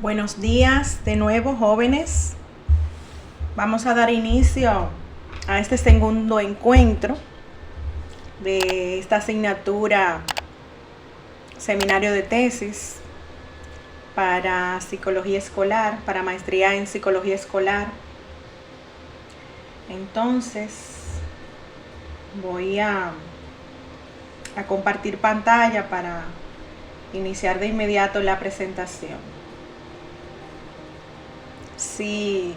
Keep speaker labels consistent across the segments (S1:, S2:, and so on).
S1: Buenos días de nuevo, jóvenes. Vamos a dar inicio a este segundo encuentro de esta asignatura seminario de tesis para psicología escolar, para maestría en psicología escolar. Entonces, voy a compartir pantalla para iniciar de inmediato la presentación. Si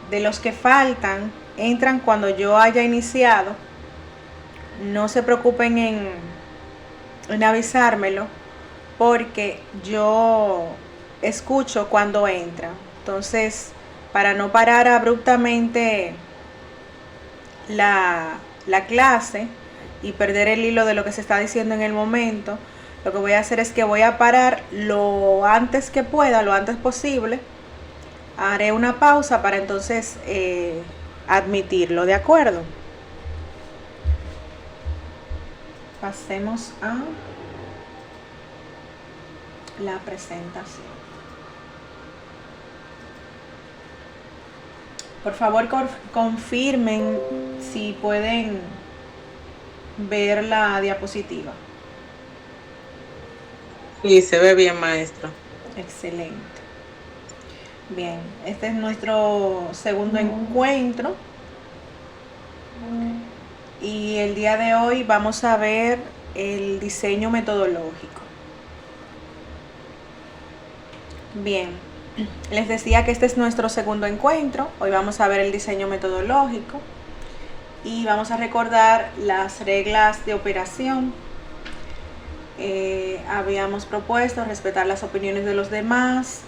S1: de los que faltan entran cuando yo haya iniciado, no se preocupen en avisármelo, porque yo escucho cuando entran. Entonces, para no parar abruptamente la clase y perder el hilo de lo que se está diciendo en el momento, lo que voy a hacer es que voy a parar lo antes que pueda, lo antes posible. Haré una pausa para entonces admitirlo, ¿de acuerdo? Pasemos a la presentación. Por favor, confirmen si pueden ver la diapositiva.
S2: Sí, se ve bien, maestro.
S1: Excelente. Bien, este es nuestro segundo encuentro y el día de hoy vamos a ver el diseño metodológico. Bien, les decía que este es nuestro segundo encuentro. Hoy vamos a ver el diseño metodológico y vamos a recordar las reglas de operación. Habíamos propuesto respetar las opiniones de los demás,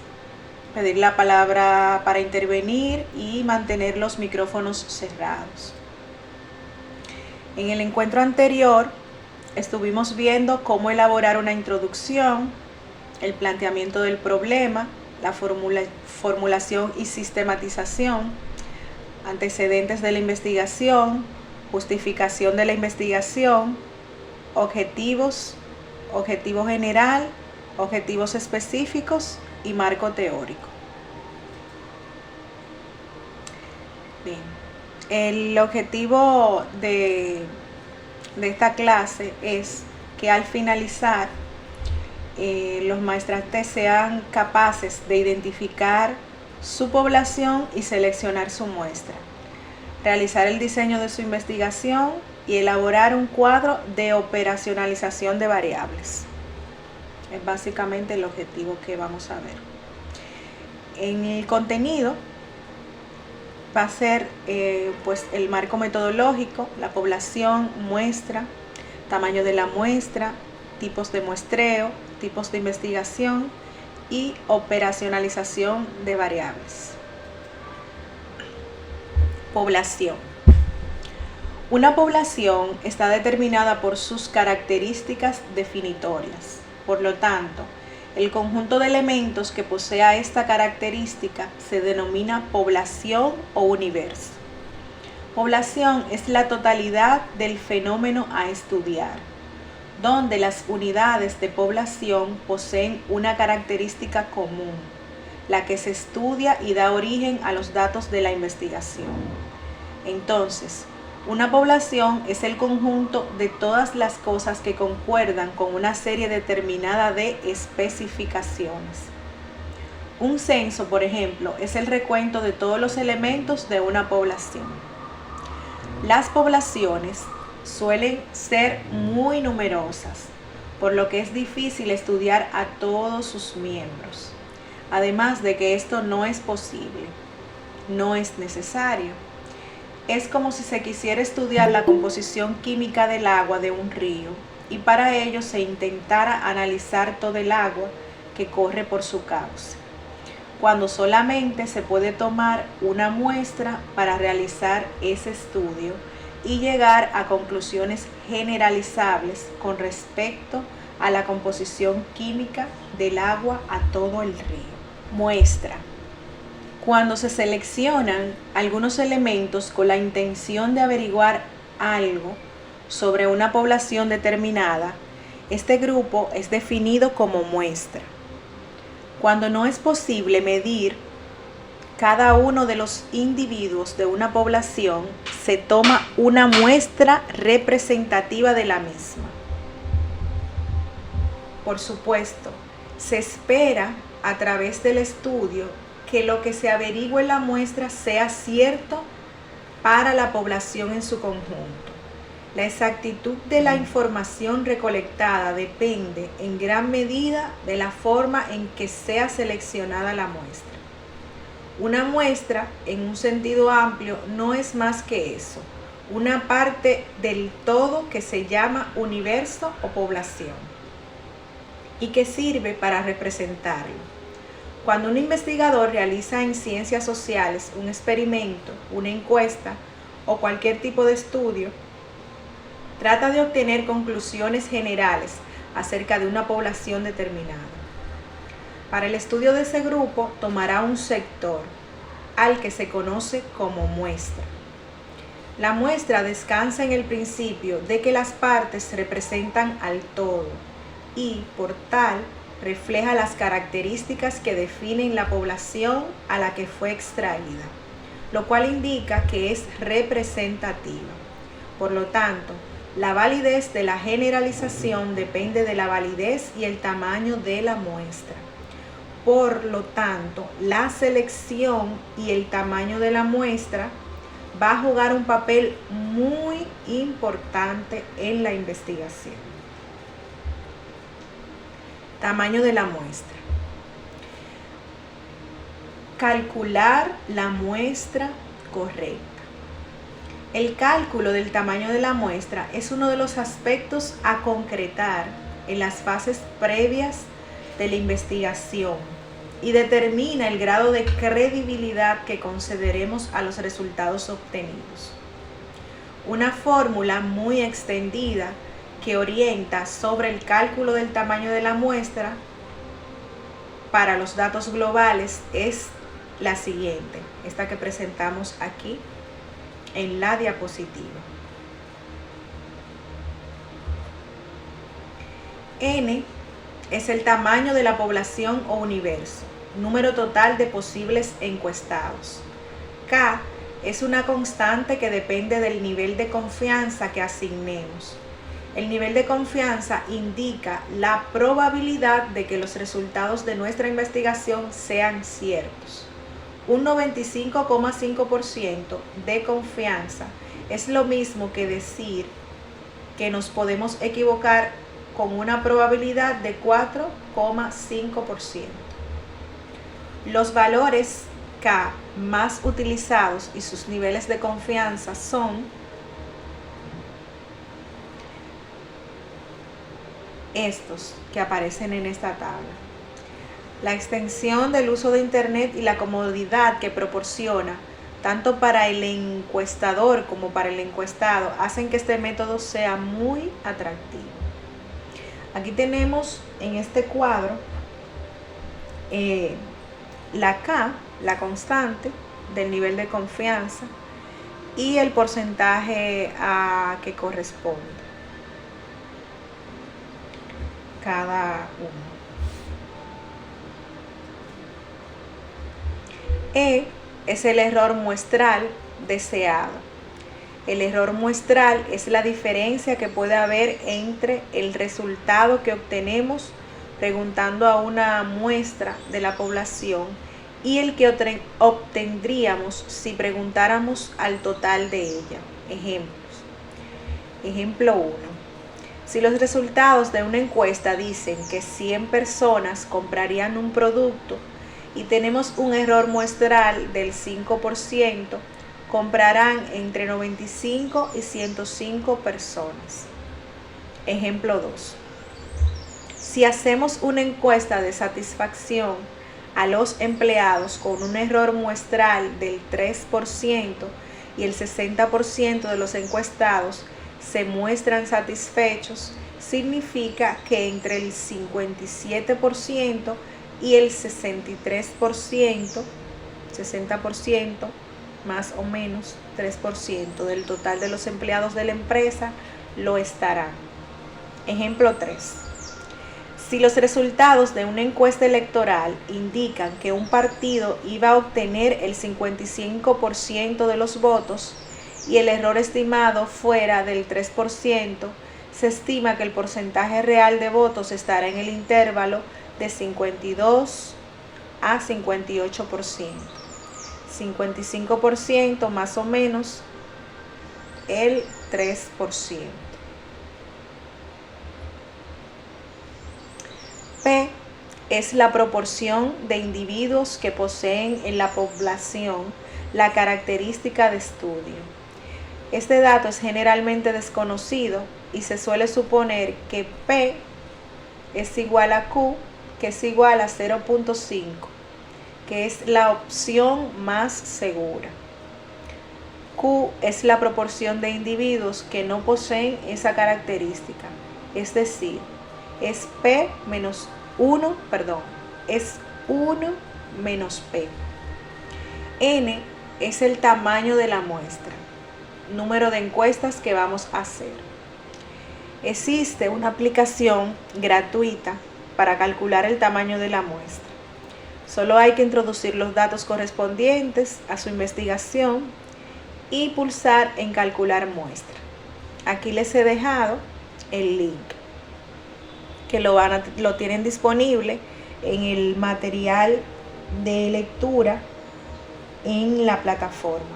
S1: pedir la palabra para intervenir y mantener los micrófonos cerrados. En el encuentro anterior estuvimos viendo cómo elaborar una introducción, el planteamiento del problema, la formulación y sistematización, antecedentes de la investigación, justificación de la investigación, objetivo general, objetivos específicos y marco teórico. Bien, el objetivo de esta clase es que al finalizar los maestrantes sean capaces de identificar su población y seleccionar su muestra, realizar el diseño de su investigación y elaborar un cuadro de operacionalización de variables. Es básicamente el objetivo que vamos a ver. En el contenido va a ser pues el marco metodológico, la población, muestra, tamaño de la muestra, tipos de muestreo, tipos de investigación y operacionalización de variables. Población. Una población está determinada por sus características definitorias. Por lo tanto, el conjunto de elementos que posea esta característica se denomina población o universo. Población es la totalidad del fenómeno a estudiar, donde las unidades de población poseen una característica común, la que se estudia y da origen a los datos de la investigación. Entonces, una población es el conjunto de todas las cosas que concuerdan con una serie determinada de especificaciones. Un censo, por ejemplo, es el recuento de todos los elementos de una población. Las poblaciones suelen ser muy numerosas, por lo que es difícil estudiar a todos sus miembros. Además de que esto no es posible, no es necesario. Es como si se quisiera estudiar la composición química del agua de un río y para ello se intentara analizar todo el agua que corre por su cauce, cuando solamente se puede tomar una muestra para realizar ese estudio y llegar a conclusiones generalizables con respecto a la composición química del agua a todo el río. Muestra. Cuando se seleccionan algunos elementos con la intención de averiguar algo sobre una población determinada, este grupo es definido como muestra. Cuando no es posible medir cada uno de los individuos de una población, se toma una muestra representativa de la misma. Por supuesto, se espera a través del estudio que lo que se averigüe en la muestra sea cierto para la población en su conjunto. La exactitud de la información recolectada depende en gran medida de la forma en que sea seleccionada la muestra. Una muestra, en un sentido amplio, no es más que eso, una parte del todo que se llama universo o población y que sirve para representarlo. Cuando un investigador realiza en ciencias sociales un experimento, una encuesta o cualquier tipo de estudio, trata de obtener conclusiones generales acerca de una población determinada. Para el estudio de ese grupo, tomará un sector, al que se conoce como muestra. La muestra descansa en el principio de que las partes representan al todo y, por tal, refleja las características que definen la población a la que fue extraída, lo cual indica que es representativa. Por lo tanto, la validez de la generalización depende de la validez y el tamaño de la muestra. Por lo tanto, la selección y el tamaño de la muestra va a jugar un papel muy importante en la investigación. Tamaño de la muestra. Calcular la muestra correcta. El cálculo del tamaño de la muestra es uno de los aspectos a concretar en las fases previas de la investigación y determina el grado de credibilidad que concederemos a los resultados obtenidos. Una fórmula muy extendida que orienta sobre el cálculo del tamaño de la muestra para los datos globales es la siguiente, esta que presentamos aquí en la diapositiva. N es el tamaño de la población o universo, número total de posibles encuestados. K es una constante que depende del nivel de confianza que asignemos. El nivel de confianza indica la probabilidad de que los resultados de nuestra investigación sean ciertos. Un 95,5% de confianza es lo mismo que decir que nos podemos equivocar con una probabilidad de 4,5%. Los valores K más utilizados y sus niveles de confianza son estos que aparecen en esta tabla. La extensión del uso de Internet y la comodidad que proporciona tanto para el encuestador como para el encuestado hacen que este método sea muy atractivo. Aquí tenemos en este cuadro la K, la constante del nivel de confianza y el porcentaje a que corresponde cada uno. E es el error muestral deseado. El error muestral es la diferencia que puede haber entre el resultado que obtenemos preguntando a una muestra de la población y el que obtendríamos si preguntáramos al total de ella. Ejemplos. Ejemplo 1. Si los resultados de una encuesta dicen que 100 personas comprarían un producto y tenemos un error muestral del 5%, comprarán entre 95 y 105 personas. Ejemplo 2. Si hacemos una encuesta de satisfacción a los empleados con un error muestral del 3% y el 60% de los encuestados se muestran satisfechos, significa que entre el 57% y el 63%, 60%, más o menos 3% del total de los empleados de la empresa lo estarán. Ejemplo 3. Si los resultados de una encuesta electoral indican que un partido iba a obtener el 55% de los votos y el error estimado fuera del 3%, se estima que el porcentaje real de votos estará en el intervalo de 52 a 58%. 55% más o menos el 3%. P es la proporción de individuos que poseen en la población la característica de estudio. Este dato es generalmente desconocido y se suele suponer que P es igual a Q, que es igual a 0.5, que es la opción más segura. Q es la proporción de individuos que no poseen esa característica, es decir, es P menos 1, es 1 menos P. N es el tamaño de la muestra, número de encuestas que vamos a hacer. Existe una aplicación gratuita para calcular el tamaño de la muestra. Solo hay que introducir los datos correspondientes a su investigación y pulsar en calcular muestra. Aquí les he dejado el link que lo tienen disponible en el material de lectura en la plataforma.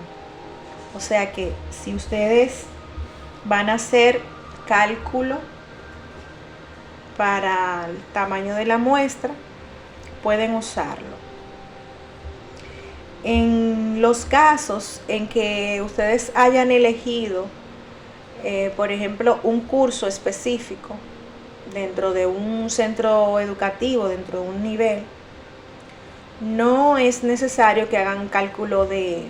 S1: O sea que si ustedes van a hacer cálculo para el tamaño de la muestra, pueden usarlo. En los casos en que ustedes hayan elegido, por ejemplo, un curso específico dentro de un centro educativo, dentro de un nivel, no es necesario que hagan cálculo de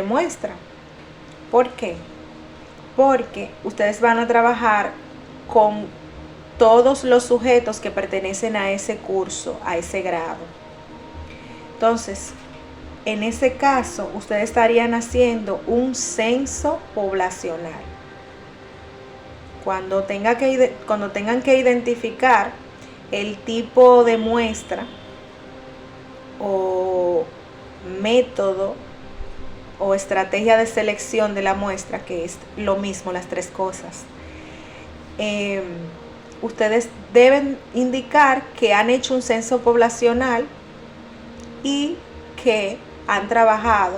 S1: muestra. ¿Por qué? Porque ustedes van a trabajar con todos los sujetos que pertenecen a ese curso, a ese grado. Entonces, en ese caso, ustedes estarían haciendo un censo poblacional. Cuando tengan que identificar el tipo de muestra o método o estrategia de selección de la muestra, que es lo mismo, las tres cosas, ustedes deben indicar que han hecho un censo poblacional y que han trabajado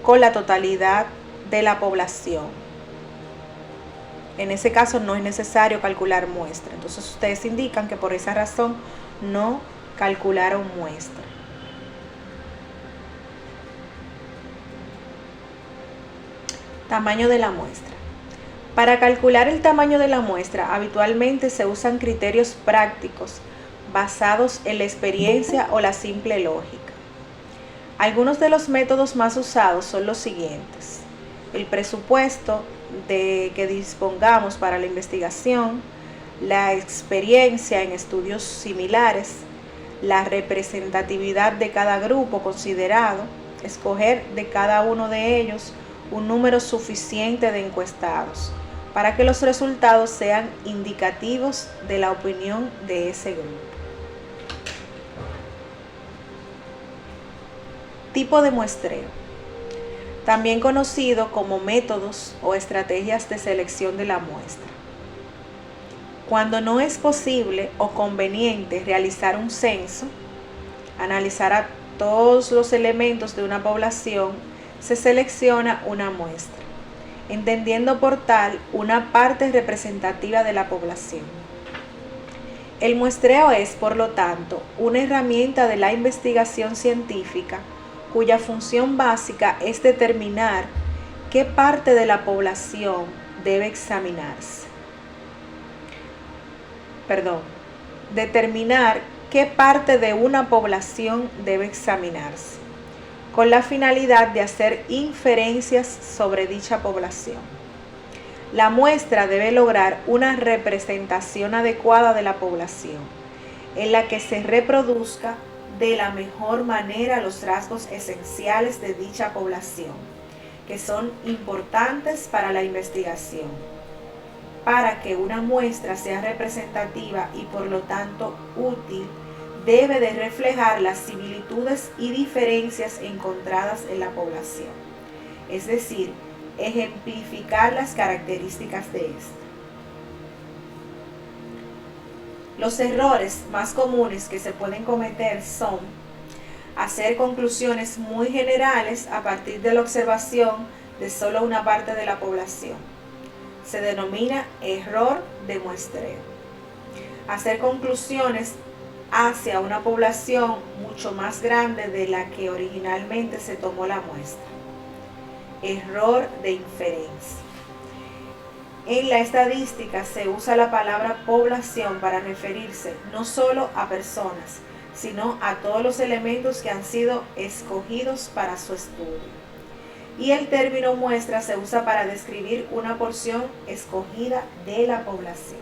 S1: con la totalidad de la población. En ese caso no es necesario calcular muestra. Entonces ustedes indican que por esa razón no calcularon muestra. Tamaño de la muestra. Para calcular el tamaño de la muestra, habitualmente se usan criterios prácticos basados en la experiencia o la simple lógica. Algunos de los métodos más usados son los siguientes: el presupuesto de que dispongamos para la investigación, la experiencia en estudios similares, la representatividad de cada grupo considerado, escoger de cada uno de ellos un número suficiente de encuestados para que los resultados sean indicativos de la opinión de ese grupo. Tipo de muestreo, también conocido como métodos o estrategias de selección de la muestra. Cuando no es posible o conveniente realizar un censo, analizar a todos los elementos de una población, se selecciona una muestra, entendiendo por tal una parte representativa de la población. El muestreo es, por lo tanto, una herramienta de la investigación científica cuya función básica es determinar qué parte de la población debe examinarse. Determinar qué parte de una población debe examinarse, con la finalidad de hacer inferencias sobre dicha población. La muestra debe lograr una representación adecuada de la población, en la que se reproduzca de la mejor manera los rasgos esenciales de dicha población, que son importantes para la investigación. Para que una muestra sea representativa y por lo tanto útil, debe de reflejar las similitudes y diferencias encontradas en la población, es decir, ejemplificar las características de esta. Los errores más comunes que se pueden cometer son hacer conclusiones muy generales a partir de la observación de solo una parte de la población. Se denomina error de muestreo. Hacer conclusiones hacia una población mucho más grande de la que originalmente se tomó la muestra. Error de inferencia. En la estadística se usa la palabra población para referirse no solo a personas, sino a todos los elementos que han sido escogidos para su estudio. Y el término muestra se usa para describir una porción escogida de la población.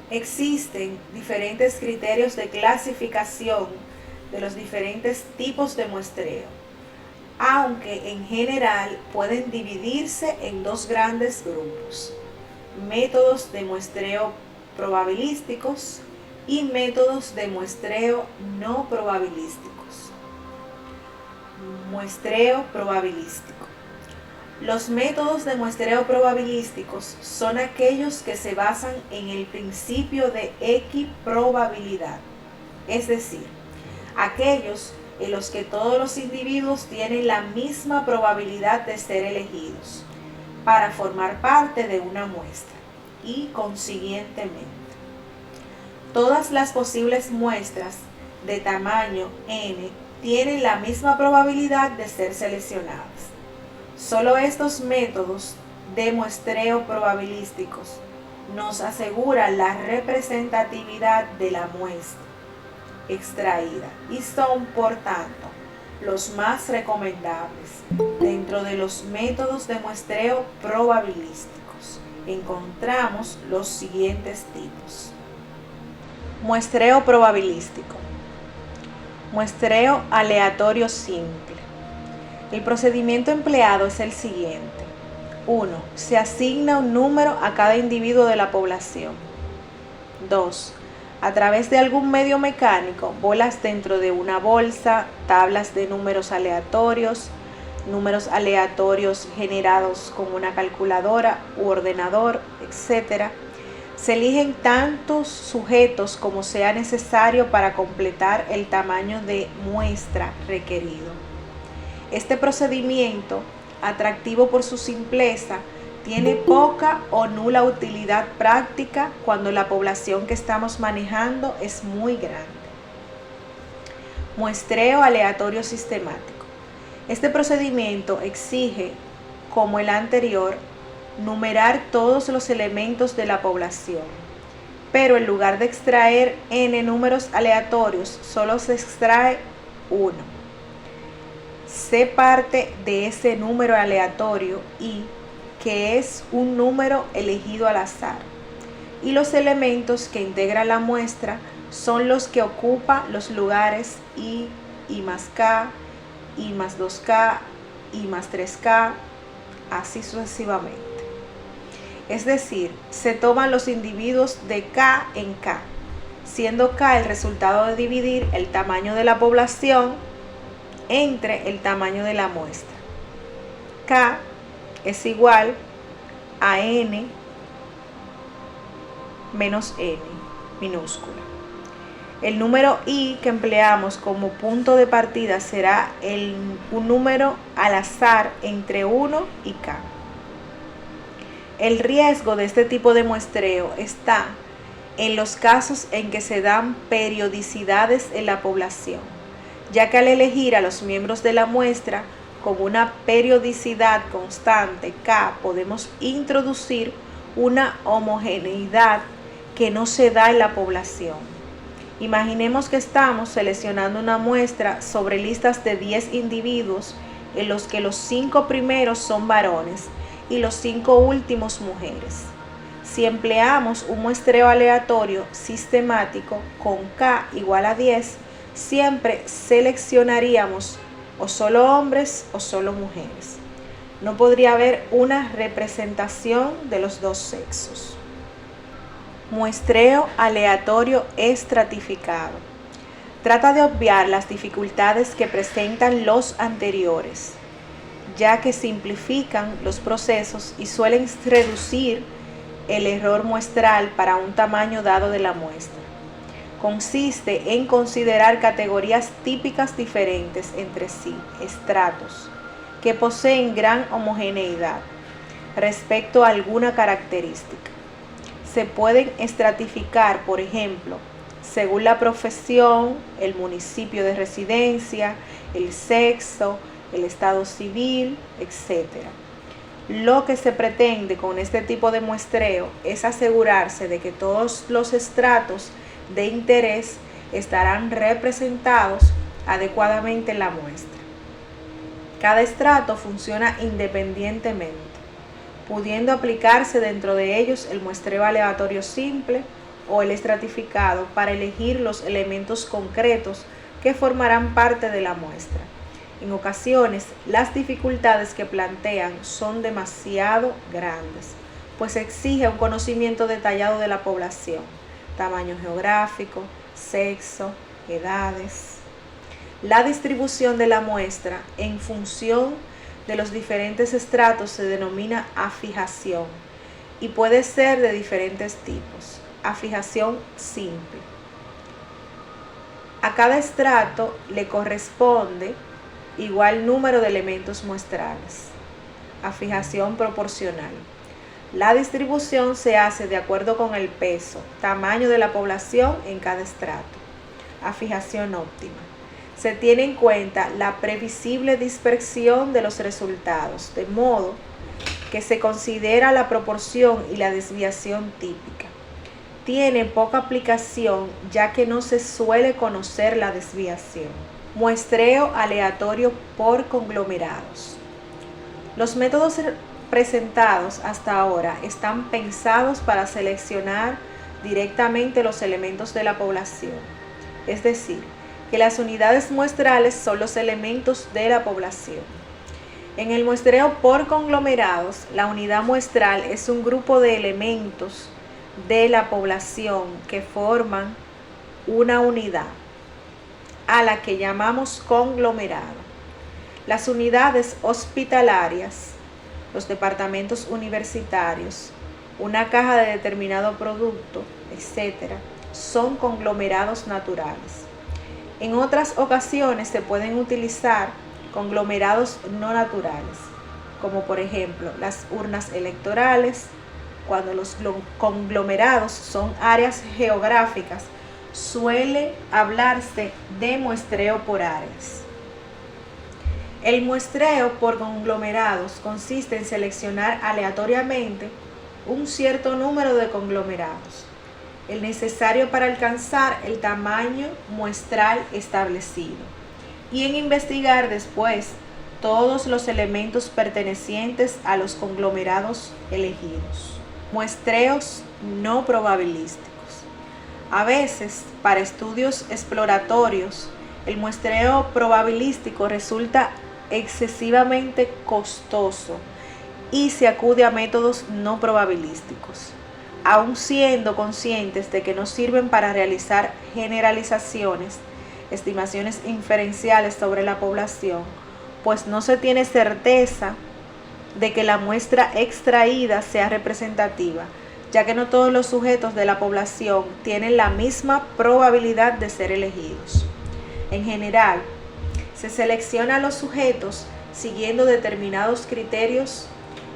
S1: Existen diferentes criterios de clasificación de los diferentes tipos de muestreo, aunque en general pueden dividirse en dos grandes grupos: métodos de muestreo probabilísticos y métodos de muestreo no probabilísticos. Muestreo probabilístico. Los métodos de muestreo probabilísticos son aquellos que se basan en el principio de equiprobabilidad, es decir, aquellos en los que todos los individuos tienen la misma probabilidad de ser elegidos para formar parte de una muestra y, consiguientemente, todas las posibles muestras de tamaño n tienen la misma probabilidad de ser seleccionadas. Solo estos métodos de muestreo probabilísticos nos aseguran la representatividad de la muestra extraída y son, por tanto, los más recomendables dentro de los métodos de muestreo probabilísticos. Encontramos los siguientes tipos. Muestreo probabilístico. Muestreo aleatorio simple. El procedimiento empleado es el siguiente. 1. Se asigna un número a cada individuo de la población. 2. A través de algún medio mecánico, bolas dentro de una bolsa, tablas de números aleatorios generados con una calculadora u ordenador, etc. Se eligen tantos sujetos como sea necesario para completar el tamaño de muestra requerido. Este procedimiento, atractivo por su simpleza, tiene poca o nula utilidad práctica cuando la población que estamos manejando es muy grande. Muestreo aleatorio sistemático. Este procedimiento exige, como el anterior, numerar todos los elementos de la población, pero en lugar de extraer n números aleatorios, solo se extrae uno. Se parte de ese número aleatorio y que es un número elegido al azar, y los elementos que integran la muestra son los que ocupan los lugares i más k, i más 2k, i más 3k, así sucesivamente. Es decir, se toman los individuos de k en k, siendo k el resultado de dividir el tamaño de la población entre el tamaño de la muestra. K es igual a n menos n minúscula. El número i que empleamos como punto de partida será un número al azar entre 1 y k. El riesgo de este tipo de muestreo está en los casos en que se dan periodicidades en la población, ya que al elegir a los miembros de la muestra con una periodicidad constante k, podemos introducir una homogeneidad que no se da en la población. Imaginemos que estamos seleccionando una muestra sobre listas de 10 individuos en los que los 5 primeros son varones y los 5 últimos mujeres. Si empleamos un muestreo aleatorio sistemático con k igual a 10, siempre seleccionaríamos o solo hombres o solo mujeres. no podría haber una representación de los dos sexos. Muestreo aleatorio estratificado. Trata de obviar las dificultades que presentan los anteriores, ya que simplifican los procesos y suelen reducir el error muestral para un tamaño dado de la muestra. Consiste en considerar categorías típicas diferentes entre sí, estratos, que poseen gran homogeneidad respecto a alguna característica. Se pueden estratificar, por ejemplo, según la profesión, el municipio de residencia, el sexo, el estado civil, etc. Lo que se pretende con este tipo de muestreo es asegurarse de que todos los estratos de interés estarán representados adecuadamente en la muestra. Cada estrato funciona independientemente, pudiendo aplicarse dentro de ellos el muestreo aleatorio simple o el estratificado para elegir los elementos concretos que formarán parte de la muestra. En ocasiones, las dificultades que plantean son demasiado grandes, pues exige un conocimiento detallado de la población, tamaño geográfico, sexo, edades. La distribución de la muestra en función de los diferentes estratos se denomina afijación y puede ser de diferentes tipos. Afijación simple. A cada estrato le corresponde igual número de elementos muestrales. Afijación proporcional. La distribución se hace de acuerdo con el peso, tamaño de la población en cada estrato. Afijación óptima. Se tiene en cuenta la previsible dispersión de los resultados, de modo que se considera la proporción y la desviación típica. Tiene poca aplicación ya que no se suele conocer la desviación. Muestreo aleatorio por conglomerados. Los métodos presentados hasta ahora están pensados para seleccionar directamente los elementos de la población, es decir, que las unidades muestrales son los elementos de la población. En el muestreo por conglomerados, la unidad muestral es un grupo de elementos de la población que forman una unidad, a la que llamamos conglomerado. Las unidades hospitalarias, los departamentos universitarios, una caja de determinado producto, etc., son conglomerados naturales. En otras ocasiones se pueden utilizar conglomerados no naturales, como por ejemplo las urnas electorales. Cuando los conglomerados son áreas geográficas, suele hablarse de muestreo por áreas. El muestreo por conglomerados consiste en seleccionar aleatoriamente un cierto número de conglomerados, el necesario para alcanzar el tamaño muestral establecido, y en investigar después todos los elementos pertenecientes a los conglomerados elegidos. Muestreos no probabilísticos. A veces, para estudios exploratorios, el muestreo probabilístico resulta excesivamente costoso y se acude a métodos no probabilísticos, aun siendo conscientes de que no sirven para realizar generalizaciones, estimaciones inferenciales sobre la población, pues no se tiene certeza de que la muestra extraída sea representativa, ya que no todos los sujetos de la población tienen la misma probabilidad de ser elegidos. En general, se selecciona a los sujetos siguiendo determinados criterios,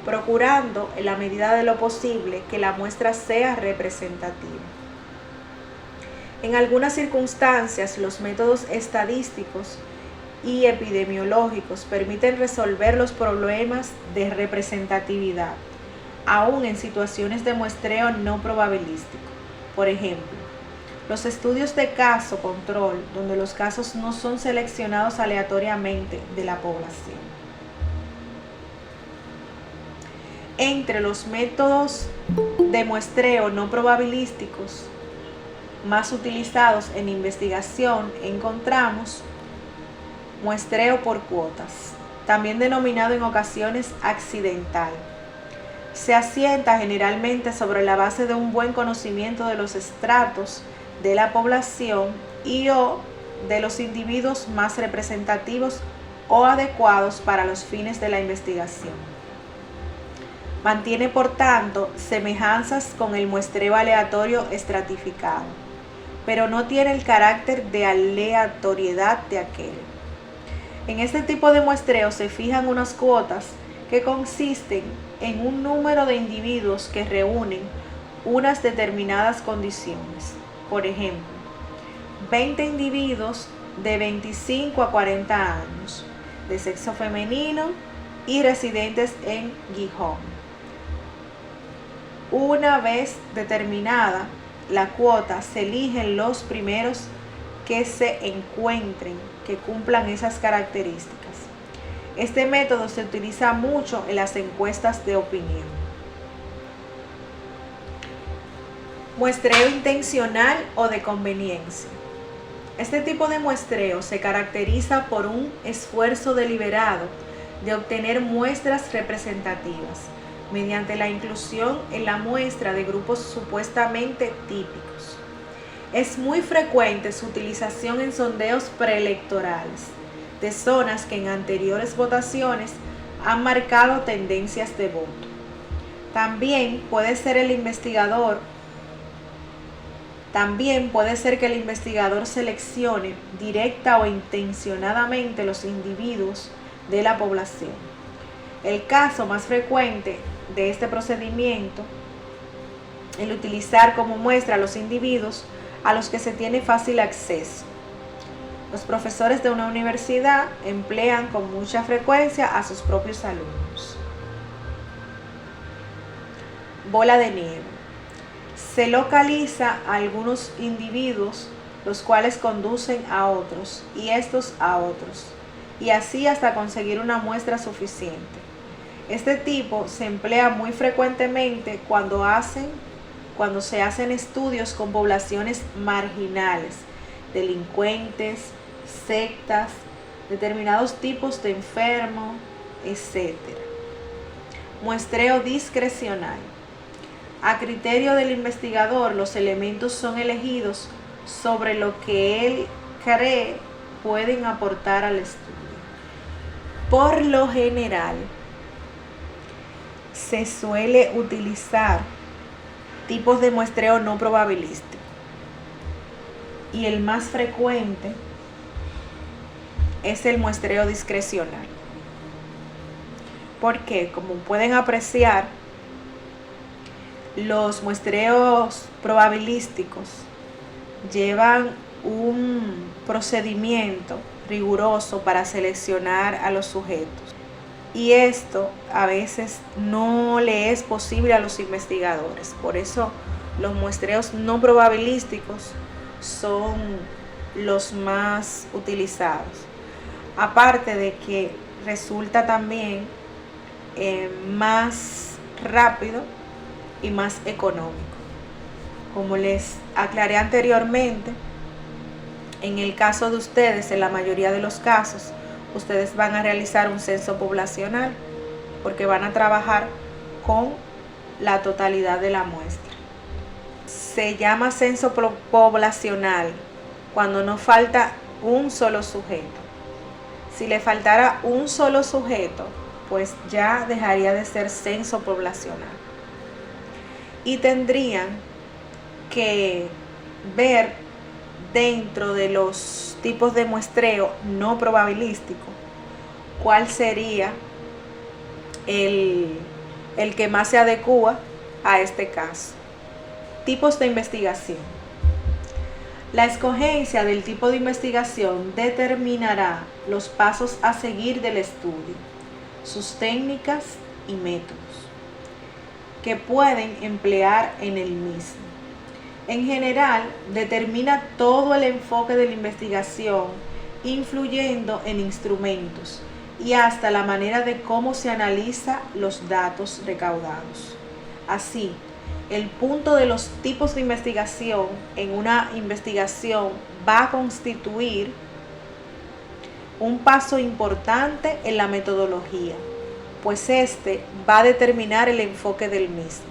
S1: procurando, en la medida de lo posible, que la muestra sea representativa. En algunas circunstancias, los métodos estadísticos y epidemiológicos permiten resolver los problemas de representatividad, aún en situaciones de muestreo no probabilístico. Por ejemplo, los estudios de caso control, donde los casos no son seleccionados aleatoriamente de la población. Entre los métodos de muestreo no probabilísticos más utilizados en investigación encontramos muestreo por cuotas. también denominado en ocasiones accidental. Se asienta generalmente sobre la base de un buen conocimiento de los estratos de la población y o de los individuos más representativos o adecuados para los fines de la investigación. Mantiene, por tanto, semejanzas con el muestreo aleatorio estratificado, pero no tiene el carácter de aleatoriedad de aquel. En este tipo de muestreo se fijan unas cuotas que consisten en un número de individuos que reúnen unas determinadas condiciones. Por ejemplo, 20 individuos de 25 a 40 años, de sexo femenino y residentes en Gijón. Una vez determinada la cuota, se eligen los primeros que se encuentren que cumplan esas características. Este método se utiliza mucho en las encuestas de opinión. Muestreo intencional o de conveniencia. Este tipo de muestreo se caracteriza por un esfuerzo deliberado de obtener muestras representativas mediante la inclusión en la muestra de grupos supuestamente típicos. Es muy frecuente su utilización en sondeos preelectorales de zonas que en anteriores votaciones han marcado tendencias de voto. También puede ser que el investigador seleccione directa o intencionadamente los individuos de la población. El caso más frecuente de este procedimiento es el utilizar como muestra a los individuos a los que se tiene fácil acceso. Los profesores de una universidad emplean con mucha frecuencia a sus propios alumnos. Bola de nieve. Se localiza a algunos individuos, los cuales conducen a otros y estos a otros, y así hasta conseguir una muestra suficiente. Este tipo se emplea muy frecuentemente cuando se hacen estudios con poblaciones marginales, delincuentes, sectas, determinados tipos de enfermos, etc. Muestreo discrecional. A criterio del investigador, los elementos son elegidos sobre lo que él cree pueden aportar al estudio. Por lo general, se suele utilizar tipos de muestreo no probabilístico. Y el más frecuente es el muestreo discrecional. Porque, como pueden apreciar, los muestreos probabilísticos llevan un procedimiento riguroso para seleccionar a los sujetos. Y esto a veces no le es posible a los investigadores. Por eso los muestreos no probabilísticos son los más utilizados. Aparte de que resulta también más rápido y más económico. Como les aclaré anteriormente, en el caso de ustedes, en la mayoría de los casos, ustedes van a realizar un censo poblacional porque van a trabajar con la totalidad de la muestra. Se llama censo poblacional cuando no falta un solo sujeto. Si le faltara un solo sujeto, pues ya dejaría de ser censo poblacional. Y tendrían que ver dentro de los tipos de muestreo no probabilístico cuál sería el que más se adecua a este caso. Tipos de investigación. La escogencia del tipo de investigación determinará los pasos a seguir del estudio, sus técnicas y métodos que pueden emplear en el mismo. En general, determina todo el enfoque de la investigación, influyendo en instrumentos y hasta la manera de cómo se analiza los datos recaudados. Así, el punto de los tipos de investigación en una investigación va a constituir un paso importante en la metodología, pues este va a determinar el enfoque del mismo.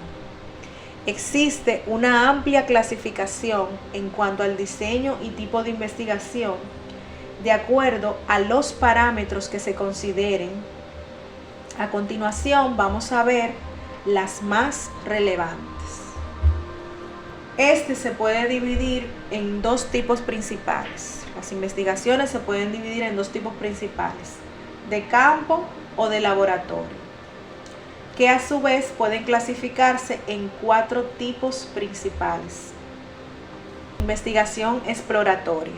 S1: Existe una amplia clasificación en cuanto al diseño y tipo de investigación, de acuerdo a los parámetros que se consideren. A continuación vamos a ver las más relevantes. Este se puede dividir en dos tipos principales. Las investigaciones se pueden dividir en dos tipos principales, de campo o de laboratorio, que a su vez pueden clasificarse en 4 tipos principales. Investigación exploratoria.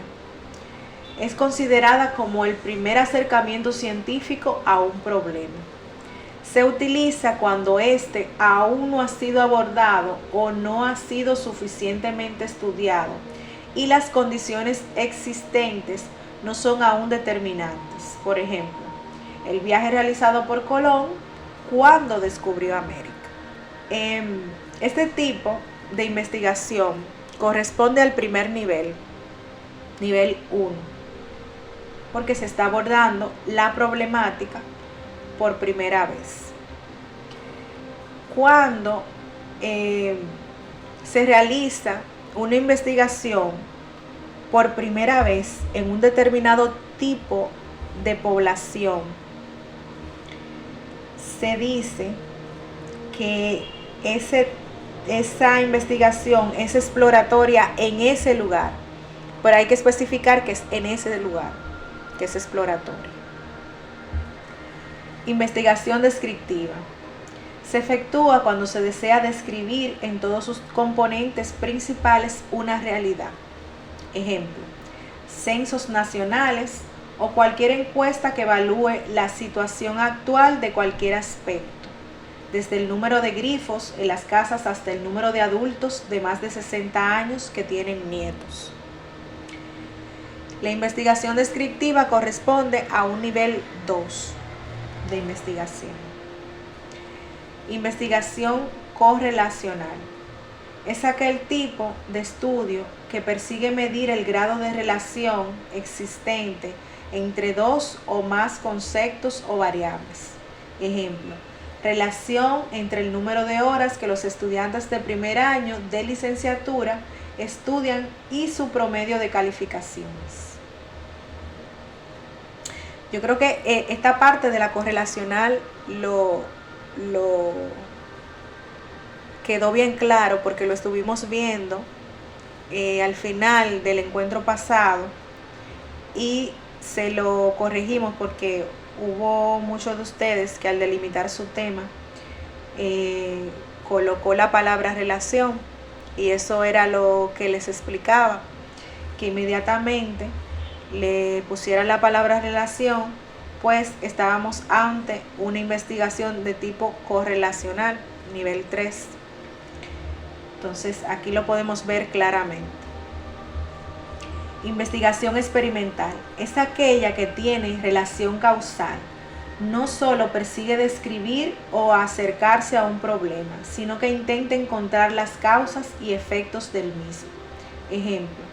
S1: Es considerada como el primer acercamiento científico a un problema. Se utiliza cuando éste aún no ha sido abordado o no ha sido suficientemente estudiado y las condiciones existentes no son aún determinantes. Por ejemplo, el viaje realizado por Colón cuando descubrió América. Este tipo de investigación corresponde al primer nivel 1, porque se está abordando la problemática por primera vez. Cuando se realiza una investigación por primera vez en un determinado tipo de población, se dice que esa investigación es exploratoria en ese lugar, pero hay que especificar que es en ese lugar, que es exploratoria. Investigación descriptiva. Se efectúa cuando se desea describir en todos sus componentes principales una realidad. Ejemplo, censos nacionales o cualquier encuesta que evalúe la situación actual de cualquier aspecto, desde el número de grifos en las casas hasta el número de adultos de más de 60 años que tienen nietos. La investigación descriptiva corresponde a un nivel 2 de investigación. Investigación correlacional. Es aquel tipo de estudio que persigue medir el grado de relación existente entre dos o más conceptos o variables. Ejemplo, relación entre el número de horas que los estudiantes de primer año de licenciatura estudian y su promedio de calificaciones. Yo creo que esta parte de la correlacional lo quedó bien claro porque lo estuvimos viendo al final del encuentro pasado y se lo corregimos porque hubo muchos de ustedes que al delimitar su tema colocó la palabra relación, y eso era lo que les explicaba, que inmediatamente le pusieran la palabra relación, pues estábamos ante una investigación de tipo correlacional, nivel 3. Entonces aquí lo podemos ver claramente. Investigación experimental es aquella que tiene relación causal. No solo persigue describir o acercarse a un problema, sino que intenta encontrar las causas y efectos del mismo. Ejemplo,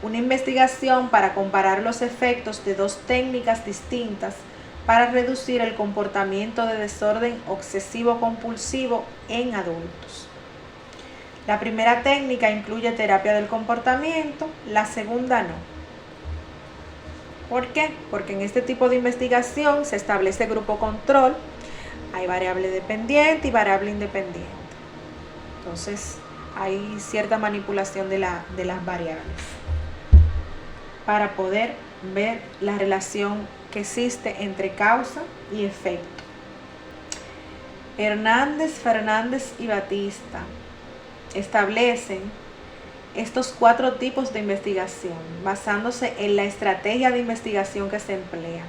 S1: una investigación para comparar los efectos de dos técnicas distintas para reducir el comportamiento de desorden obsesivo-compulsivo en adultos. La primera técnica incluye terapia del comportamiento, la segunda no. ¿Por qué? Porque en este tipo de investigación se establece grupo control, hay variable dependiente y variable independiente. Entonces hay cierta manipulación de las variables para poder ver la relación que existe entre causa y efecto. Hernández, Fernández y Batista establecen estos 4 tipos de investigación basándose en la estrategia de investigación que se emplea,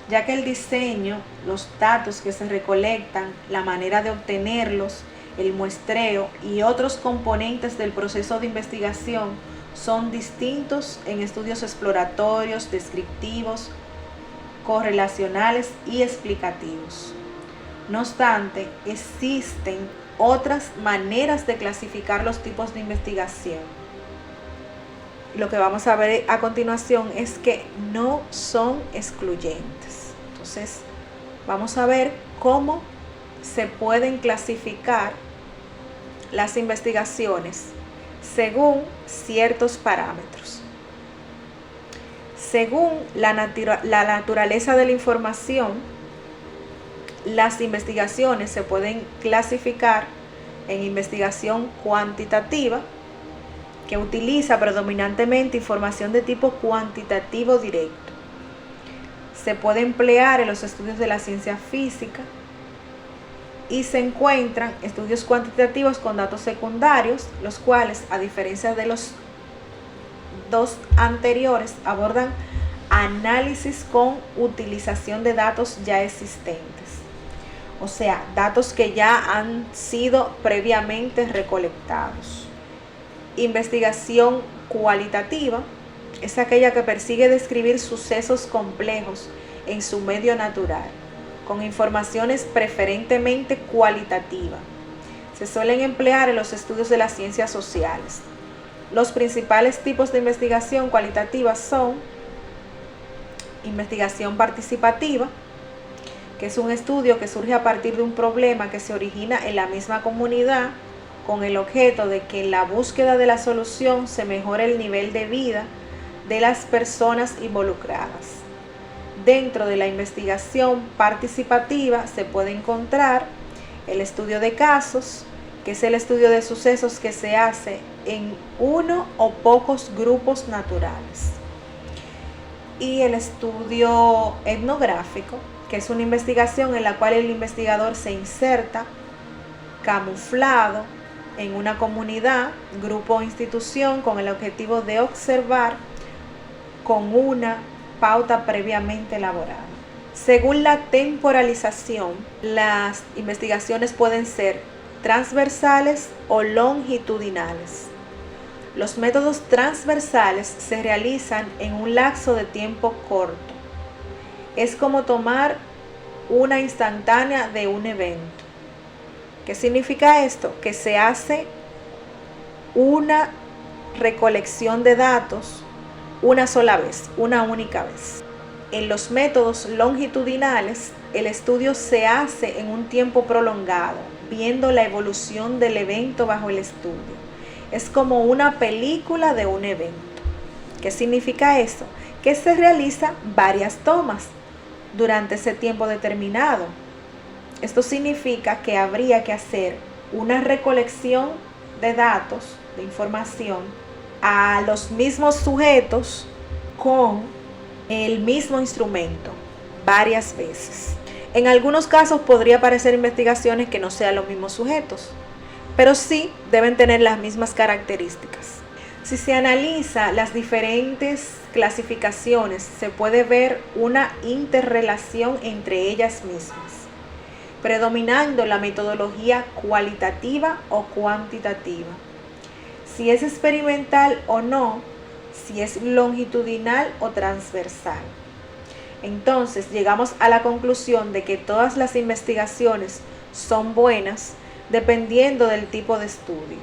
S1: ya que el diseño, los datos que se recolectan, la manera de obtenerlos, el muestreo y otros componentes del proceso de investigación son distintos en estudios exploratorios, descriptivos, correlacionales y explicativos. No obstante, existen otras maneras de clasificar los tipos de investigación. lo que vamos a ver a continuación es que no son excluyentes. Entonces, vamos a ver cómo se pueden clasificar las investigaciones según ciertos parámetros. Según la naturaleza de la información, las investigaciones se pueden clasificar en investigación cuantitativa, que utiliza predominantemente información de tipo cuantitativo directo. Se puede emplear en los estudios de la ciencia física y se encuentran estudios cuantitativos con datos secundarios, los cuales, a diferencia de los dos anteriores, abordan análisis con utilización de datos ya existentes. O sea, datos que ya han sido previamente recolectados. Investigación cualitativa es aquella que persigue describir sucesos complejos en su medio natural, con informaciones preferentemente cualitativas. Se suelen emplear en los estudios de las ciencias sociales. Los principales tipos de investigación cualitativa son investigación participativa, que es un estudio que surge a partir de un problema que se origina en la misma comunidad, con el objeto de que en la búsqueda de la solución se mejore el nivel de vida de las personas involucradas. Dentro de la investigación participativa se puede encontrar el estudio de casos, que es el estudio de sucesos que se hace en uno o pocos grupos naturales. Y el estudio etnográfico, que es una investigación en la cual el investigador se inserta camuflado en una comunidad, grupo o institución con el objetivo de observar con una pauta previamente elaborada. Según la temporalización, las investigaciones pueden ser transversales o longitudinales. Los métodos transversales se realizan en un lapso de tiempo corto. Es como tomar una instantánea de un evento. ¿Qué significa esto? Que se hace una recolección de datos una sola vez, una única vez. En los métodos longitudinales, el estudio se hace en un tiempo prolongado, viendo la evolución del evento bajo el estudio. Es como una película de un evento. ¿Qué significa esto? Que se realizan varias tomas durante ese tiempo determinado. Esto significa que habría que hacer una recolección de datos, de información, a los mismos sujetos con el mismo instrumento varias veces. En algunos casos podría parecer investigaciones que no sean los mismos sujetos, pero sí deben tener las mismas características. Si se analiza las diferentes clasificaciones, se puede ver una interrelación entre ellas mismas, predominando la metodología cualitativa o cuantitativa. Si es experimental o no, si es longitudinal o transversal. Entonces llegamos a la conclusión de que todas las investigaciones son buenas dependiendo del tipo de estudio.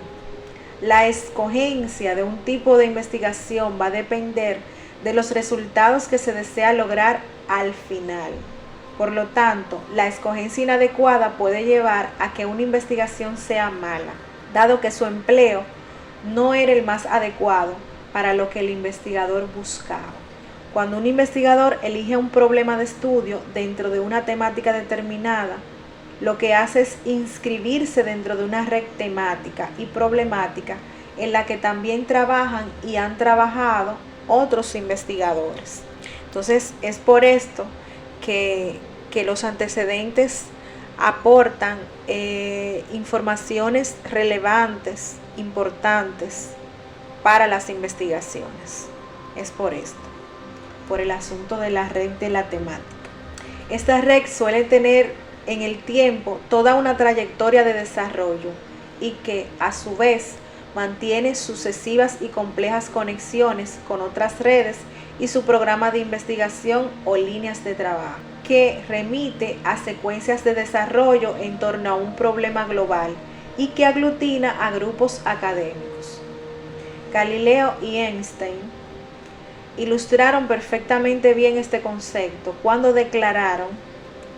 S1: La escogencia de un tipo de investigación va a depender de los resultados que se desea lograr al final. Por lo tanto, la escogencia inadecuada puede llevar a que una investigación sea mala, dado que su empleo no era el más adecuado para lo que el investigador buscaba. Cuando un investigador elige un problema de estudio dentro de una temática determinada, lo que hace es inscribirse dentro de una red temática y problemática en la que también trabajan y han trabajado otros investigadores. Entonces, es por esto que los antecedentes aportan informaciones relevantes, importantes para las investigaciones. Es por esto, por el asunto de la red de la temática. Esta red suele tener en el tiempo toda una trayectoria de desarrollo y que a su vez mantiene sucesivas y complejas conexiones con otras redes y su programa de investigación o líneas de trabajo, que remite a secuencias de desarrollo en torno a un problema global y que aglutina a grupos académicos. Galileo y Einstein ilustraron perfectamente bien este concepto cuando declararon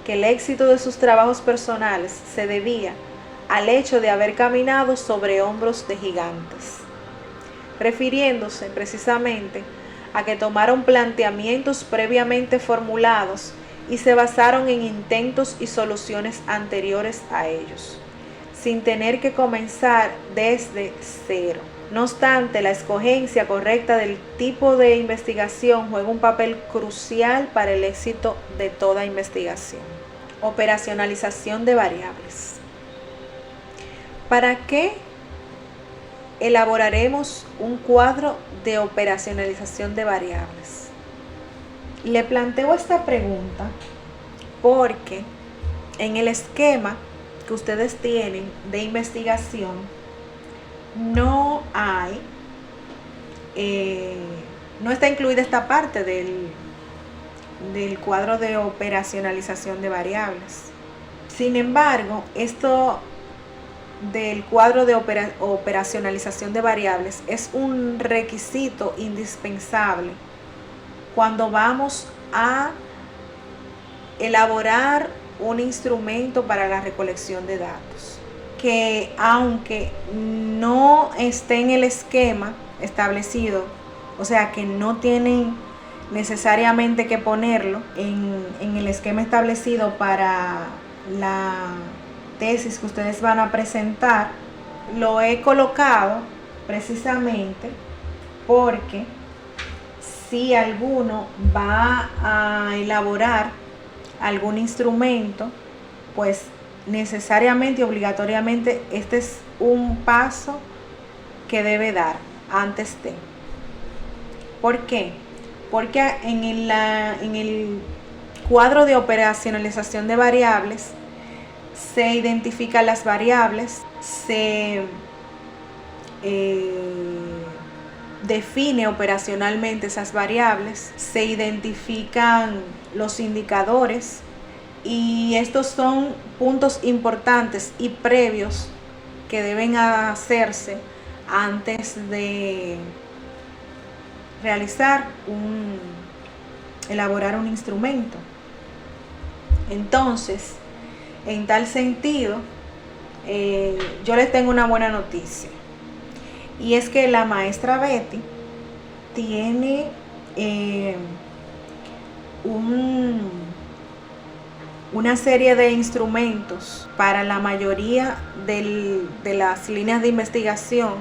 S1: que el éxito de sus trabajos personales se debía al hecho de haber caminado sobre hombros de gigantes, refiriéndose precisamente a que tomaron planteamientos previamente formulados y se basaron en intentos y soluciones anteriores a ellos, sin tener que comenzar desde cero. No obstante, la escogencia correcta del tipo de investigación juega un papel crucial para el éxito de toda investigación. Operacionalización de variables. ¿Para qué elaboraremos un cuadro de operacionalización de variables? Le planteo esta pregunta porque en el esquema que ustedes tienen de investigación no está incluida esta parte del cuadro de operacionalización de variables. Sin embargo, esto del cuadro de operacionalización de variables es un requisito indispensable cuando vamos a elaborar un instrumento para la recolección de datos, que aunque no esté en el esquema establecido, o sea que no tienen necesariamente que ponerlo en el esquema establecido para la tesis que ustedes van a presentar, lo he colocado precisamente porque si alguno va a elaborar algún instrumento, pues necesariamente y obligatoriamente este es un paso que debe dar antes de. ¿Por qué? Porque en el cuadro de operacionalización de variables se identifican las variables, se define operacionalmente esas variables, se identifican los indicadores y estos son puntos importantes y previos que deben hacerse antes de elaborar un instrumento. Entonces, en tal sentido, yo les tengo una buena noticia, y es que la maestra Betty tiene una serie de instrumentos para la mayoría de las líneas de investigación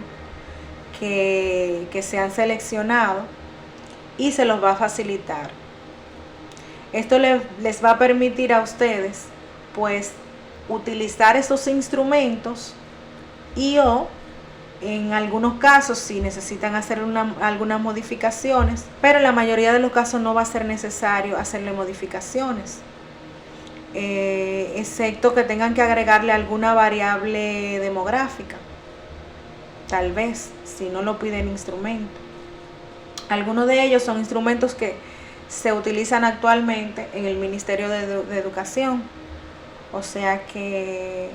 S1: que se han seleccionado, y se los va a facilitar. Esto les va a permitir a ustedes pues utilizar esos instrumentos o en algunos casos si necesitan hacer algunas modificaciones, pero en la mayoría de los casos no va a ser necesario hacerle modificaciones, excepto que tengan que agregarle alguna variable demográfica, tal vez, si no lo pide el instrumento. Algunos de ellos son instrumentos que se utilizan actualmente en el Ministerio de Educación, o sea que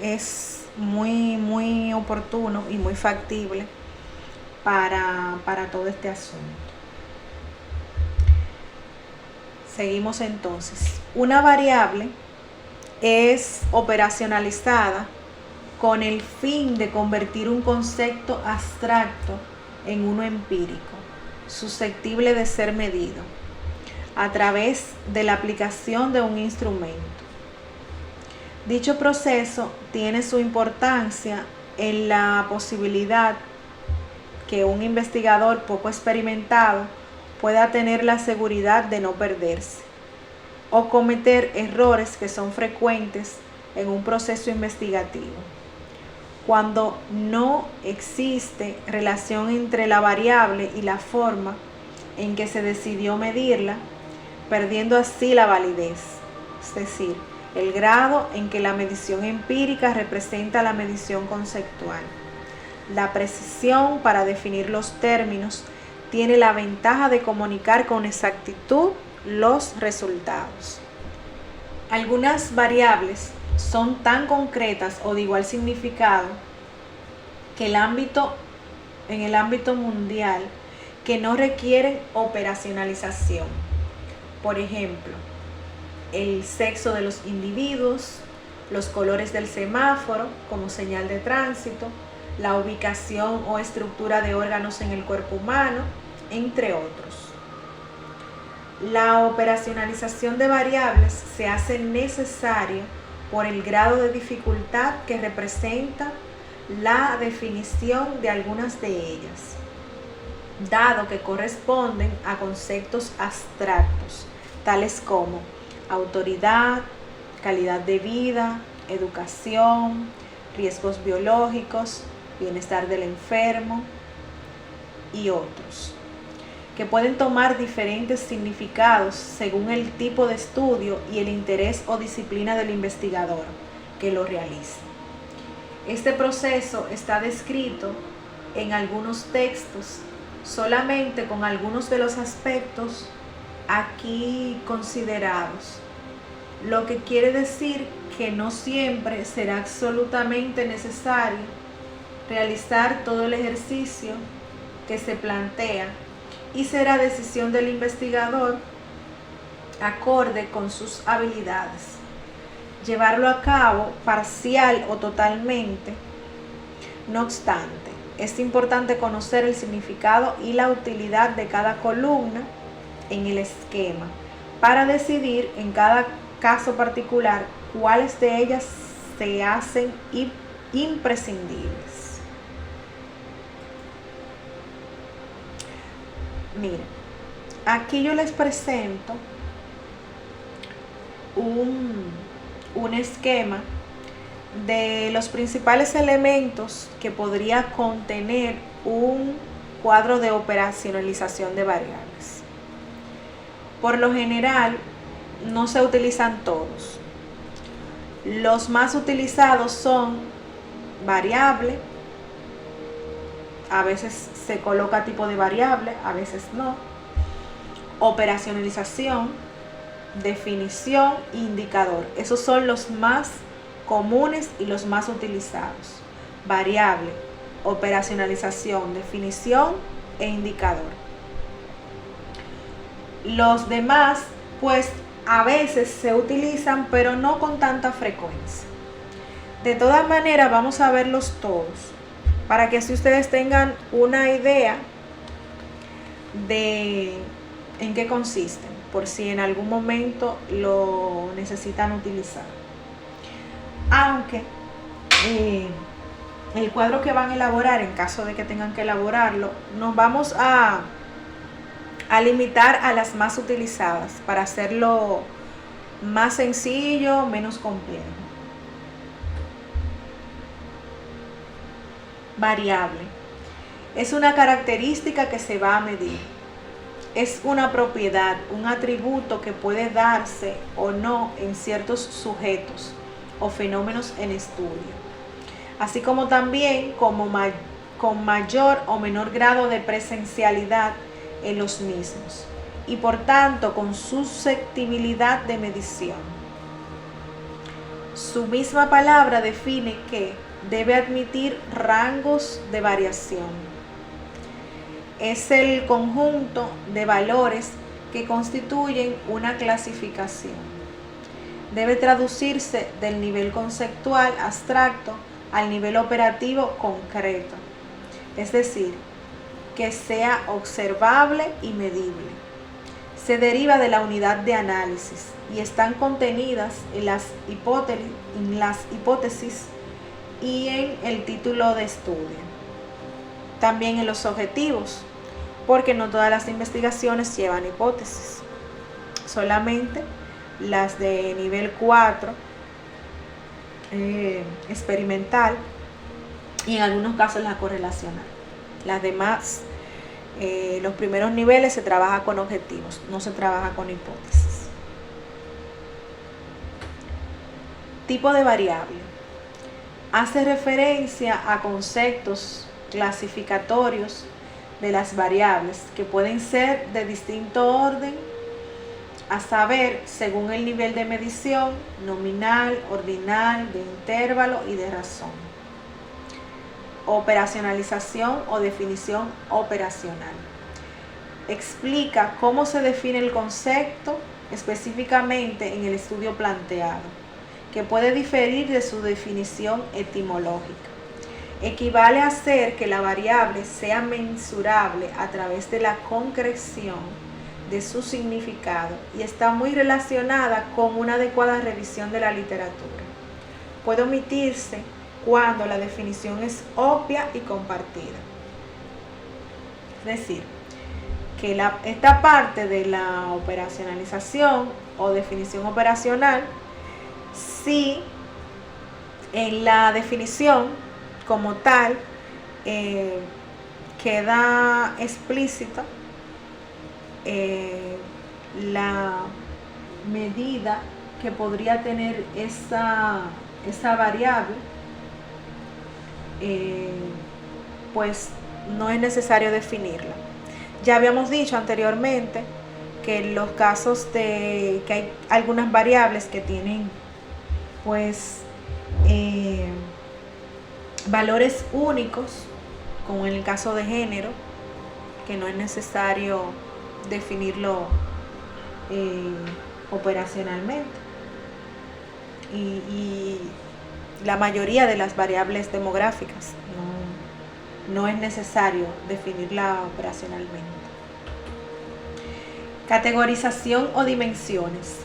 S1: es muy oportuno y muy factible para todo este asunto. Seguimos entonces. Una variable es operacionalizada con el fin de convertir un concepto abstracto en uno empírico, susceptible de ser medido, a través de la aplicación de un instrumento. Dicho proceso tiene su importancia en la posibilidad que un investigador poco experimentado pueda tener la seguridad de no perderse o cometer errores que son frecuentes en un proceso investigativo, cuando no existe relación entre la variable y la forma en que se decidió medirla, perdiendo así la validez, es decir, el grado en que la medición empírica representa la medición conceptual. La precisión para definir los términos tiene la ventaja de comunicar con exactitud los resultados. Algunas variables son tan concretas o de igual significado que el ámbito en el ámbito mundial que no requieren operacionalización. Por ejemplo, el sexo de los individuos, los colores del semáforo como señal de tránsito, la ubicación o estructura de órganos en el cuerpo humano, entre otros. La operacionalización de variables se hace necesaria por el grado de dificultad que representa la definición de algunas de ellas, dado que corresponden a conceptos abstractos, tales como autoridad, calidad de vida, educación, riesgos biológicos, bienestar del enfermo y otros, que pueden tomar diferentes significados según el tipo de estudio y el interés o disciplina del investigador que lo realiza. Este proceso está descrito en algunos textos solamente con algunos de los aspectos aquí considerados, lo que quiere decir que no siempre será absolutamente necesario realizar todo el ejercicio que se plantea y será decisión del investigador, acorde con sus habilidades, llevarlo a cabo parcial o totalmente. No obstante, es importante conocer el significado y la utilidad de cada columna en el esquema para decidir en cada caso particular cuáles de ellas se hacen imprescindibles. Miren, aquí yo les presento un esquema de los principales elementos que podría contener un cuadro de operacionalización de variables. Por lo general, no se utilizan todos. Los más utilizados son variable, a veces se coloca tipo de variable, a veces no, operacionalización, definición e indicador. Esos son los más comunes y los más utilizados. Variable, operacionalización, definición e indicador. Los demás, pues a veces se utilizan, pero no con tanta frecuencia. De todas maneras, vamos a verlos todos para que así ustedes tengan una idea de en qué consisten, por si en algún momento lo necesitan utilizar. Aunque el cuadro que van a elaborar, en caso de que tengan que elaborarlo, nos vamos a limitar a las más utilizadas para hacerlo más sencillo, menos complejo. Variable. Es una característica que se va a medir. Es una propiedad, un atributo que puede darse o no en ciertos sujetos o fenómenos en estudio, así como también con mayor o menor grado de presencialidad en los mismos y por tanto con susceptibilidad de medición. Su misma palabra define que debe admitir rangos de variación. Es el conjunto de valores que constituyen una clasificación. Debe traducirse del nivel conceptual abstracto al nivel operativo concreto, es decir, que sea observable y medible. Se deriva de la unidad de análisis y están contenidas en las hipótesis y en el título de estudio. También en los objetivos, porque no todas las investigaciones llevan hipótesis, solamente las de nivel 4 experimental y en algunos casos la correlacional. Las demás, los primeros niveles se trabaja con objetivos, no se trabaja con hipótesis. Tipo de variable. Hace referencia a conceptos clasificatorios de las variables que pueden ser de distinto orden, a saber, según el nivel de medición, nominal, ordinal, de intervalo y de razón. operacionalización o definición operacional. Explica cómo se define el concepto específicamente en el estudio planteado, que puede diferir de su definición etimológica. Equivale a hacer que la variable sea mensurable a través de la concreción de su significado y está muy relacionada con una adecuada revisión de la literatura. Puede omitirse cuando la definición es obvia y compartida. Es decir, que esta parte de la operacionalización o definición operacional, sí, en la definición como tal queda explícita la medida que podría tener esa variable, pues no es necesario definirla. Ya habíamos dicho anteriormente que en los casos de que hay algunas variables que tienen pues valores únicos, como en el caso de género, que no es necesario definirlo operacionalmente, y la mayoría de las variables demográficas no es necesario definirla operacionalmente. Categorización o dimensiones.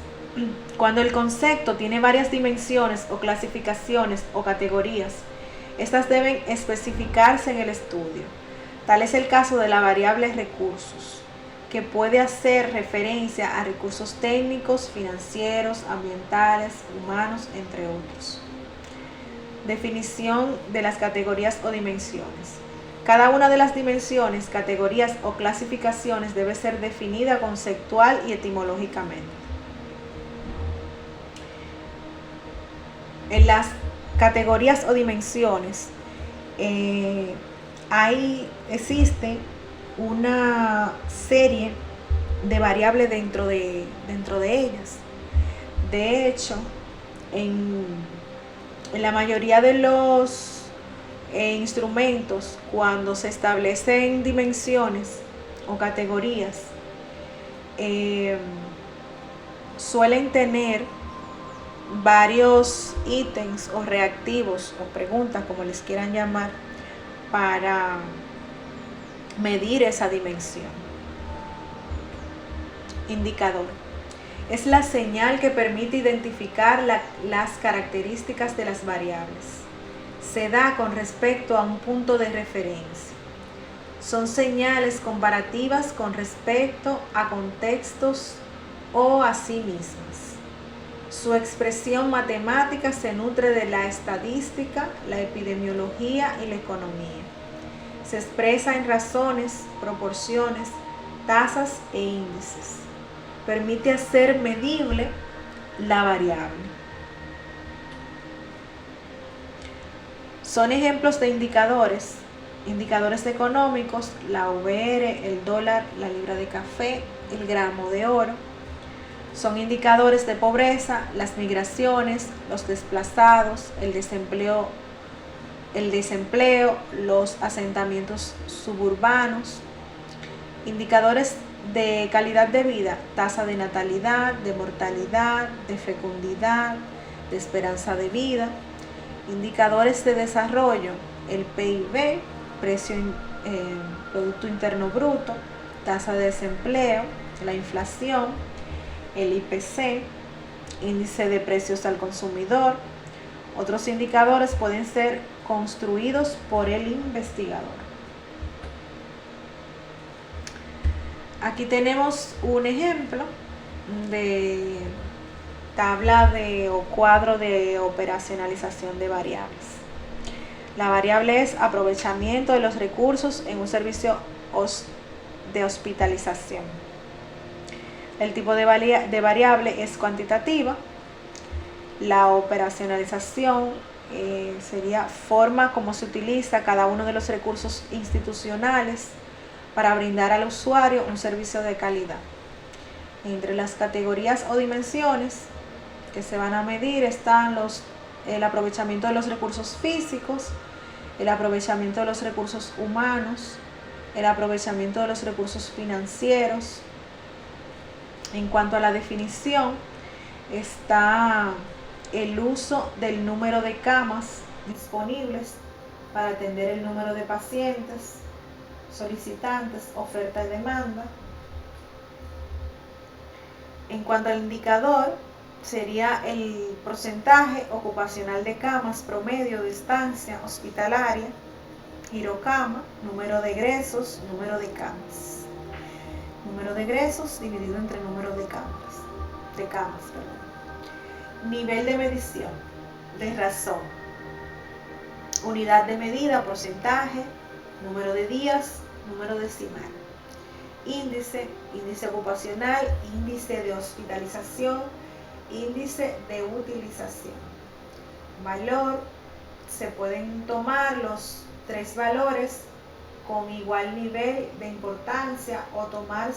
S1: Cuando el concepto tiene varias dimensiones o clasificaciones o categorías, estas deben especificarse en el estudio. Tal es el caso de la variable recursos, que puede hacer referencia a recursos técnicos, financieros, ambientales, humanos, entre otros. Definición de las categorías o dimensiones. Cada una de las dimensiones, categorías o clasificaciones debe ser definida conceptual y etimológicamente. En las categorías o dimensiones existe una serie de variables dentro de ellas. De hecho, en la mayoría de los instrumentos, cuando se establecen dimensiones o categorías, suelen tener varios ítems o reactivos o preguntas, como les quieran llamar, para medir esa dimensión. Indicador. Es la señal que permite identificar las características de las variables. Se da con respecto a un punto de referencia. Son señales comparativas con respecto a contextos o a sí mismas. Su expresión matemática se nutre de la estadística, la epidemiología y la economía. Se expresa en razones, proporciones, tasas e índices. Permite hacer medible la variable. Son ejemplos de indicadores económicos: la VR, el dólar, la libra de café, el gramo de oro. Son indicadores de pobreza: las migraciones, los desplazados, el desempleo, los asentamientos suburbanos. Indicadores de calidad de vida: tasa de natalidad, de mortalidad, de fecundidad, de esperanza de vida. Indicadores de desarrollo: el PIB, Producto Interno Bruto, tasa de desempleo, la inflación, el IPC, índice de precios al consumidor. Otros indicadores pueden ser construidos por el investigador. Aquí tenemos un ejemplo de tabla o cuadro de operacionalización de variables. La variable es aprovechamiento de los recursos en un servicio de hospitalización. El tipo de variable es cuantitativa. La operacionalización sería forma como se utiliza cada uno de los recursos institucionales para brindar al usuario un servicio de calidad. Entre las categorías o dimensiones que se van a medir están el aprovechamiento de los recursos físicos, el aprovechamiento de los recursos humanos, el aprovechamiento de los recursos financieros. En cuanto a la definición, está el uso del número de camas disponibles para atender el número de pacientes, solicitantes, oferta y demanda. En cuanto al indicador, sería el porcentaje ocupacional de camas promedio de estancia hospitalaria, girocama, número de egresos, número de camas. Número de egresos dividido entre número de camas. Nivel de medición, de razón, unidad de medida, porcentaje, número de días, número decimal. Índice ocupacional, índice de hospitalización, índice de utilización. Valor, se pueden tomar los 3 valores con igual nivel de importancia o tomar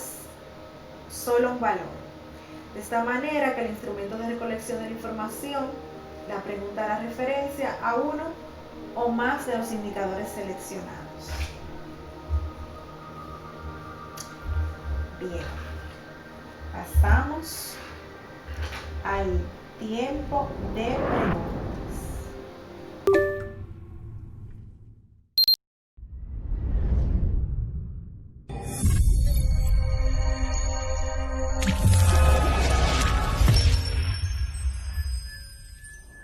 S1: solo un valor. De esta manera que el instrumento de recolección de la información, la pregunta hará referencia a uno o más de los indicadores seleccionados. Bien, pasamos al tiempo de preguntas.